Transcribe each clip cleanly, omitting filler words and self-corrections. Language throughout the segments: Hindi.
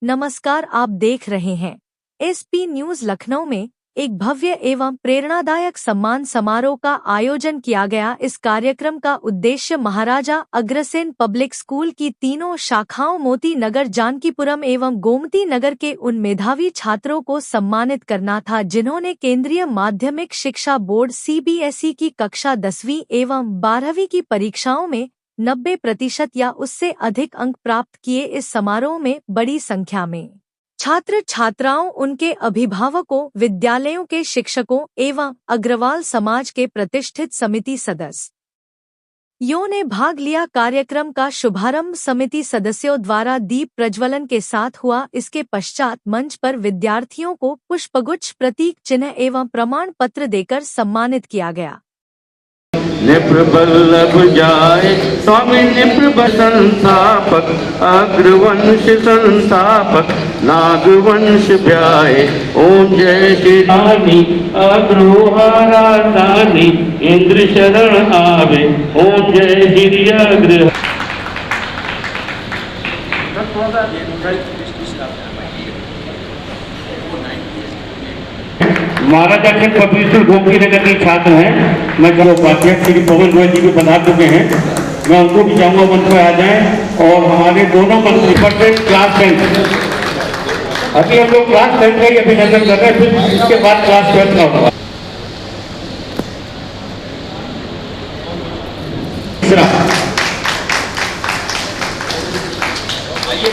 नमस्कार, आप देख रहे हैं एसपी न्यूज लखनऊ में एक भव्य एवं प्रेरणादायक सम्मान समारोह का आयोजन किया गया। इस कार्यक्रम का उद्देश्य महाराजा अग्रसेन पब्लिक स्कूल की तीनों शाखाओं मोती नगर, जानकीपुरम एवं गोमती नगर के उन मेधावी छात्रों को सम्मानित करना था जिन्होंने केंद्रीय माध्यमिक शिक्षा बोर्ड सीबीएसई की कक्षा 10वीं एवं 12वीं की परीक्षाओं में 90% या उससे अधिक अंक प्राप्त किए। इस समारोह में बड़ी संख्या में छात्र छात्राओं, उनके अभिभावकों, विद्यालयों के शिक्षकों एवं अग्रवाल समाज के प्रतिष्ठित समिति सदस्यों ने भाग लिया। कार्यक्रम का शुभारंभ समिति सदस्यों द्वारा दीप प्रज्वलन के साथ हुआ। इसके पश्चात मंच पर विद्यार्थियों को पुष्पगुच्छ, प्रतीक चिन्ह एवं प्रमाण पत्र देकर सम्मानित किया गया। निप्रबल्लभ जाय स्वामी निप्रभ संस्थापक, अग्रवंश संस्थापक, नागवंश व्याय। ओम जय श्री रानी अग्रोहारानी, इंद्र शरण आवे। ओम जय श्री अग्र। महाराजा के पब्लिक स्कूल गोमती नगर के छात्र हैं। मैं जो उपाध्यक्ष श्री पवन गोयल जी भी बता चुके हैं, मैं उनको भी चाहूँगा मंच पर आ जाएं। और हमारे दोनों मंत्री क्लास 10, अभी हम लोग क्लास 10 का ही अभिनंदन कर रहे हैं, फिर इसके बाद क्लास 12 का होगा।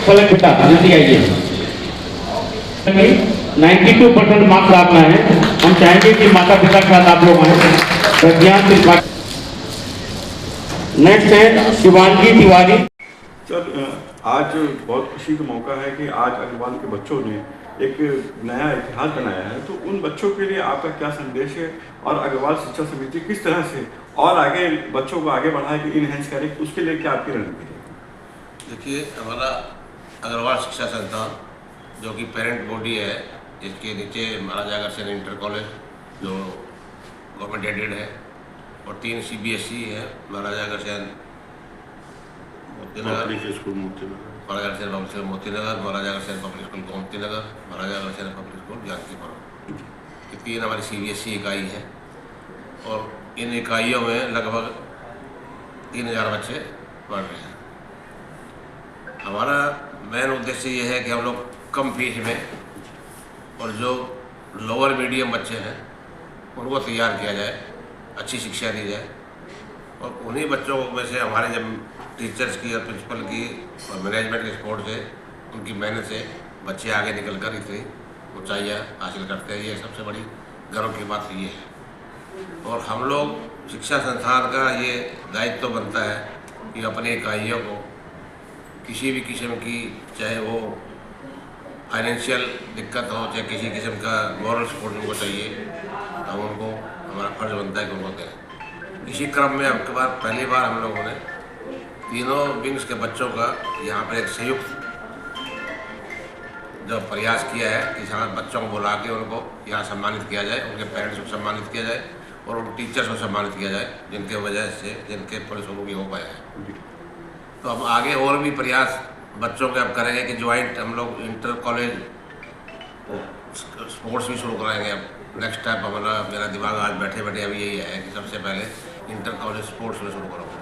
फलक बेटा जल्दी आइए। 92% मार्क्स लाना है। हम चाहेंगे कि माता पिता के साथ आप लोग आए। नेक्स्ट है शिवांगी तिवारी। सर, आज बहुत खुशी का मौका है कि आज अग्रवाल के बच्चों ने एक नया इतिहास बनाया है, तो उन बच्चों के लिए आपका क्या संदेश है और अग्रवाल शिक्षा समिति किस तरह से और आगे बच्चों को आगे बढ़ाए कि इनहेंस करे, उसके लिए क्या आपकी रणनीति है? देखिए, हमारा अग्रवाल शिक्षा संस्थान जो कि पेरेंट बॉडी है, जिसके नीचे महाराजा अग्रसेन इंटर कॉलेज जो गवर्नमेंट एडेड है और 3 सीबीएसई है, Maharaja Agrasen Motinagar, Maharaja Agrasen public school Motinagar, Maharaja Agrasen public school Gomti Nagar, Maharaja Agrasen public school Jankipuram. ये 3 हमारी सीबीएसई इकाई है और इन इकाइयों में लगभग 3000 बच्चे पढ़ रहे हैं। हमारा मेन उद्देश्य ये है कि हम लोग कम फीस में और जो लोअर मीडियम बच्चे हैं उनको तैयार किया जाए, अच्छी शिक्षा दी जाए और उन्हीं बच्चों में से हमारे जब टीचर्स की और प्रिंसिपल की और मैनेजमेंट के सपोर्ट से, उनकी मेहनत से बच्चे आगे निकल कर इतनी ऊंचाइयाँ हासिल करते हैं। ये सबसे बड़ी गर्व की बात ये है। और हम लोग शिक्षा संस्थान का ये दायित्व बनता है कि अपनी इकाइयों को किसी भी किस्म की, चाहे वो फाइनेंशियल दिक्कत हो, चाहे किसी किस्म का मॉरल सपोर्ट उनको चाहिए, तो उनको हमारा फर्ज बनता है कि उनको दें। इसी क्रम में अब के बाद पहली बार हम लोगों ने तीनों विंग्स के बच्चों का यहाँ पर एक संयुक्त जो प्रयास किया है कि सारे बच्चों को बुला के उनको यहाँ सम्मानित किया जाए, उनके पेरेंट्स को सम्मानित किया जाए और उन टीचर्स को सम्मानित किया जाए जिनके वजह से, जिनके परिश्रम भी हो पाया है। तो अब आगे और भी प्रयास बच्चों के अब करेंगे कि ज्वाइंट हम लोग इंटर कॉलेज स्पोर्ट्स भी शुरू कराएंगे। अब नेक्स्ट स्टेप हमारा, मेरा दिमाग आज बैठे बैठे अभी यही है कि सबसे पहले इंटर कॉलेज स्पोर्ट्स में शुरू करूँगा।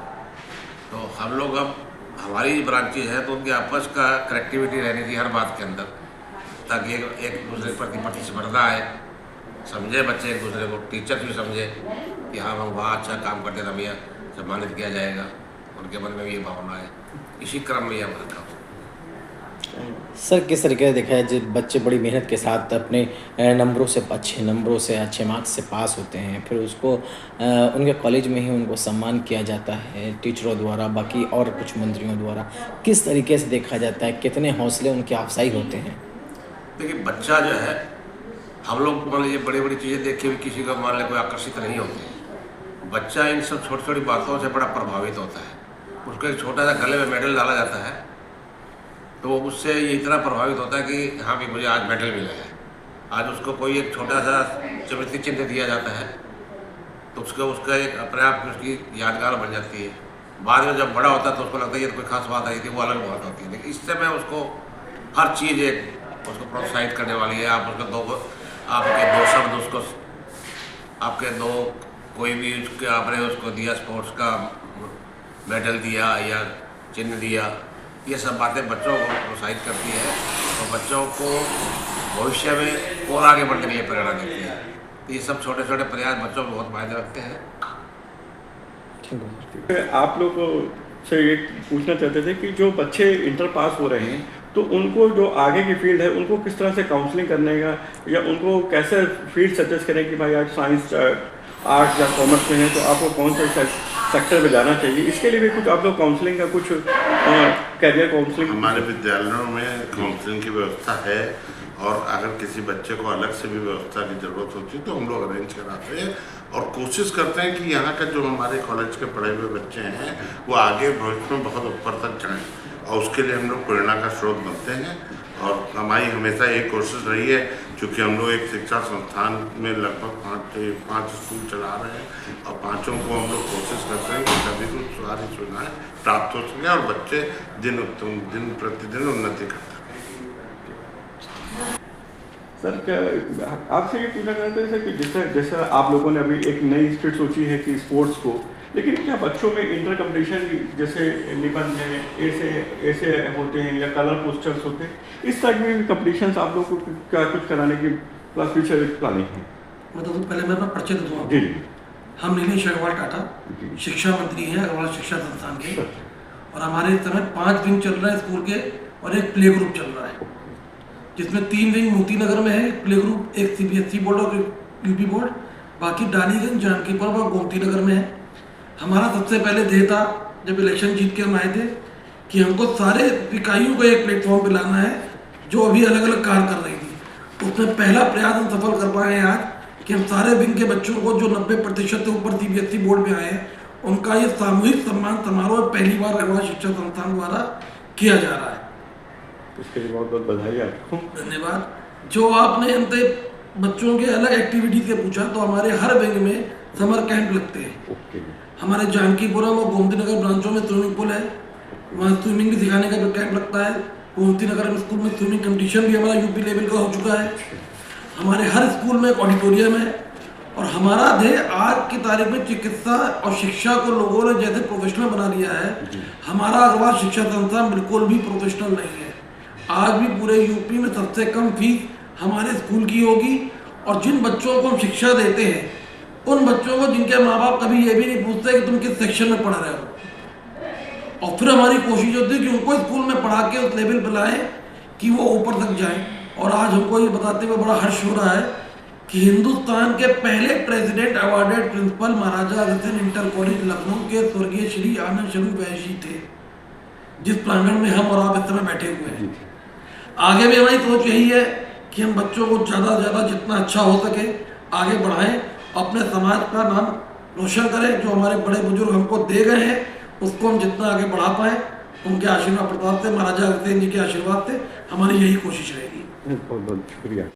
तो हम लोग अब हमारी ब्रांचेज हैं तो उनकी आपस का कनेक्टिविटी रहनी चाहिए हर बात के अंदर, ताकि एक दूसरे के प्रति प्रतिस्पर्धा आए, समझे बच्चे एक दूसरे को, टीचर भी समझे कि हाँ हम वहाँ अच्छा काम करते हैं, हमें सम्मानित किया जाएगा, उनके मन में भी ये भावना है। इसी क्रम में ये हमारा काम। सर, किस तरीके से देखा है जब बच्चे बड़ी मेहनत के साथ अपने नंबरों से, अच्छे मार्क्स से पास होते हैं, फिर उसको उनके कॉलेज में ही उनको सम्मान किया जाता है टीचरों द्वारा, बाकी और कुछ मंत्रियों द्वारा, किस तरीके से देखा जाता है, कितने हौसले उनके अफसाई होते हैं? देखिए, बच्चा जो है, हम लोग मान लीजिए बड़ी बड़ी चीज़ें देख के भी किसी का मान लीजिए कोई आकर्षित नहीं होते। बच्चा इन सब छोटी छोटी बातों से बड़ा प्रभावित होता है। उसको एक छोटा सा गले में मेडल डाला जाता है तो वो उससे ये इतना प्रभावित होता है कि हाँ भी मुझे आज मेडल मिला है। आज उसको कोई एक छोटा सा स्मृति चिन्ह दिया जाता है तो उसका एक अपने आप उसकी यादगार बन जाती है। बाद में जब बड़ा होता है तो उसको लगता है ये कोई खास बात आई थी, वो अलग बात होती है। लेकिन इस समय उसको हर चीज़ एक उसको प्रोत्साहित करने वाली है। आप उसको आपके दो शब्द उसको आपके दो कोई भी उसके आपने उसको दिया स्पोर्ट्स का मेडल दिया या चिन्ह दिया, ये सब बातें बच्चों को प्रोत्साहित करती है और बच्चों को भविष्य में और आगे बढ़ने के लिए प्रेरणा देती है। तो ये सब छोटे छोटे प्रयास बच्चों को बहुत मायने रखते हैं। आप लोग से ये पूछना चाहते थे कि जो बच्चे इंटर पास हो रहे हैं तो उनको जो आगे की फील्ड है उनको किस तरह से काउंसलिंग करने का या उनको कैसे फील्ड सजेस्ट करें कि भाई आज साइंस आर्ट या कॉमर्स में है तो आपको कौन से सेक्टर में जाना चाहिए, इसके लिए भी कुछ आप लोग काउंसलिंग का कुछ कैरियर काउंसलिंग? हमारे विद्यालयों में काउंसलिंग की व्यवस्था है और अगर किसी बच्चे को अलग से भी व्यवस्था की ज़रूरत होती है तो हम लोग अरेंज कराते हैं और कोशिश करते हैं कि यहाँ का जो हमारे कॉलेज के पढ़े हुए बच्चे हैं वो आगे भविष्य में बहुत ऊपर तक जाएँ और उसके लिए हम लोग प्रेरणा का स्रोत बनते हैं। और हमारी हमेशा एक कोशिश रही है, क्योंकि हम लोग एक शिक्षा संस्थान में लगभग 5 स्कूल चला रहे हैं और पाँचों को हम लोग कोशिश करते हैं कि सभी को सारी सुविधाएँ प्राप्त हो सकें और बच्चे दिन प्रतिदिन उन्नति करते हैं। सर क्या आपसे ये पूछना चाहते हैं कि जैसे आप लोगों ने अभी एक नई स्ट्रीट सोची है कि स्पोर्ट्स को, लेकिन क्या बच्चों में इंटर कंपटीशन जैसे निबंध है, ऐसे होते हैं या कलर पोस्टर्स होते हैं, इस टाइप में कंपटीशंस आप लोग को क्या कुछ कराने की फ्यूचर प्लानिंग है? मतलब पहले मैं अपना परिचय दे दूँ। जी, हम नीलेश अग्रवाल टाटा शिक्षा मंत्री हैं अग्रवाल शिक्षा संस्थान के, और हमारे इस समय 5 विंग चल रहा है स्कूल के और एक प्ले ग्रुप चल रहा है, जिसमें 3 विंग मोती नगर में है, प्ले ग्रुप एक CBSE बोर्ड और UP बोर्ड, बाकी डालीगंज, जानकीपुर और गोमती नगर में है। हमारा सबसे पहले ध्येय था जब इलेक्शन जीत के हम आए थे कि हमको सारे इकाइयों को एक प्लेटफॉर्म पे लाना है जो अभी अलग अलग कार्य कर रही थी। उसमें पहला प्रयास हम सफल कर पाए हैं आज कि हम सारे विंग के बच्चों को जो 90% से ऊपर CBSE बोर्ड में आए हैं उनका ये सामूहिक सम्मान समारोह पहली बार अग्रवाल शिक्षा संस्थान द्वारा किया जा रहा है। इसके लिए बहुत बहुत बधाई आपको। धन्यवाद। जो आपने अंत बच्चों के अलग एक्टिविटी से पूछा, तो हमारे हर विंग में समर कैंप लगते हैं। हमारे जानकीपुरम और गोमती नगर ब्रांचों में स्विमिंग पूल है, वहाँ स्विमिंग भी सिखाने का कैंप लगता है। गोमती नगर स्कूल में स्विमिंग कंपटीशन भी हमारा UP लेवल का हो चुका है। हमारे हर स्कूल में एक ऑडिटोरियम है और हमारा ध्येय आज की तारीख में चिकित्सा और शिक्षा को लोगों ने जैसे प्रोफेशनल बना लिया है, हमारा अग्रवाल शिक्षा संस्थान बिल्कुल भी प्रोफेशनल नहीं है। आज भी पूरे UP में सबसे कम फीस हमारे स्कूल की होगी और जिन बच्चों को हम शिक्षा देते हैं उन बच्चों को जिनके माँ बाप कभी ये भी नहीं पूछते कि तुम किस सेक्शन में पढ़ रहे हो, और फिर हमारी कोशिश होती है कि उनको स्कूल में पढ़ा के उस लेवल पर लाएं कि वो ऊपर तक जाएं। और आज हमको ये बताते हुए बड़ा हर्ष हो रहा है कि हिंदुस्तान के पहले president awarded principal Maharaja Agrasen inter college Lucknow के स्वर्गीय श्री आनंद स्वरूप वैशी थे, जिस प्रांगण में हम और आप इस समय बैठे हुए हैं। आगे भी हमारी सोच यही है कि हम बच्चों को ज़्यादा से ज़्यादा जितना अच्छा हो सके आगे बढ़ाएं, अपने समाज का नाम रोशन करें। जो हमारे बड़े बुजुर्ग हमको दे गए हैं उसको हम जितना आगे बढ़ा पाएं, उनके आशीर्वाद प्रताप से, महाराजा अग्रसेन जी के आशीर्वाद से हमारी यही कोशिश रहेगी। बहुत बहुत शुक्रिया।